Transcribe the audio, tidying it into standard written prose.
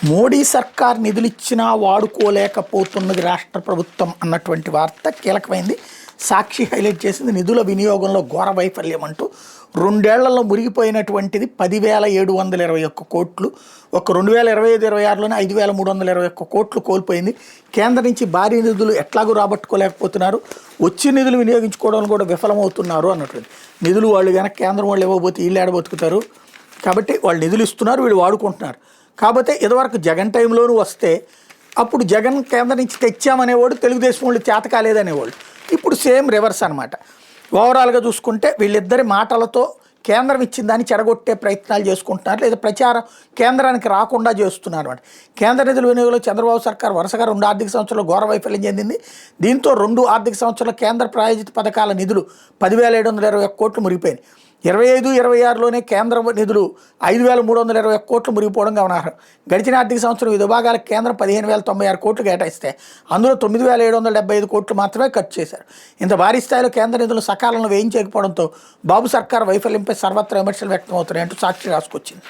మోడీ సర్కార్ నిధులిచ్చినా వాడుకోలేకపోతున్నది రాష్ట్ర ప్రభుత్వం అన్నటువంటి వార్త కీలకమైంది. సాక్షి హైలైట్ చేసింది నిధుల వినియోగంలో ఘోర వైఫల్యం అంటూ. 2 ఏళ్లలో మురిగిపోయినటువంటిది 10,721 కోట్లు. ఒక 2025-26లోనే 5,321 కోట్లు కోల్పోయింది. కేంద్రం నుంచి భారీ నిధులు ఎట్లాగూ రాబట్టుకోలేకపోతున్నారు, వచ్చి నిధులు వినియోగించుకోవడం కూడా విఫలమవుతున్నారు అన్నటువంటి. నిధులు వాళ్ళు కనుక కేంద్రం వాళ్ళు ఇవ్వబోతే వీళ్ళు ఏడబతుకుతారు కాబట్టి వాళ్ళు నిధులు ఇస్తున్నారు, వీళ్ళు వాడుకుంటున్నారు. కాకపోతే ఇదివరకు జగన్ టైంలోనూ వస్తే అప్పుడు జగన్ కేంద్రం నుంచి తెచ్చామనేవాడు, తెలుగుదేశం వాళ్ళు చేత కాలేదనేవాళ్ళు. ఇప్పుడు సేమ్ రివర్స్ అనమాట. ఓవరాల్గా చూసుకుంటే వీళ్ళిద్దరి మాటలతో కేంద్రం ఇచ్చిన దాన్ని చెడగొట్టే ప్రయత్నాలు చేసుకుంటున్నారు, లేదా ప్రచారం కేంద్రానికి రాకుండా చేస్తున్నారు అనమాట. కేంద్ర నిధుల వినియోగంలో చంద్రబాబు సర్కార్ వరుసగా 2 ఆర్థిక సంవత్సరాలు ఘోర వైఫల్యం చెందింది. దీంతో 2 ఆర్థిక సంవత్సరాల కేంద్ర ప్రాయోజిత పథకాల నిధులు 10,721 కోట్లు మురిగిపోయినాయి. 25-26లోనే కేంద్ర నిధులు 5,321 కోట్లు మురిగిపోవడం గమనార్హం. గడిచిన ఆర్థిక సంవత్సరం వివిధ భాగాలకు కేంద్రం 15,096 కోట్లు కేటాయిస్తే అందులో 9,775 కోట్లు మాత్రమే ఖర్చు చేశారు. ఇంత భారీ స్థాయిలో కేంద్ర నిధులు సకాలంలో వేయించకపోవడంతో బాబు సర్కార్ వైఫల్యంపై సర్వత్రా విమర్శలు వ్యక్తమవుతున్నాయంటూ సాక్షి రాసుకొచ్చింది.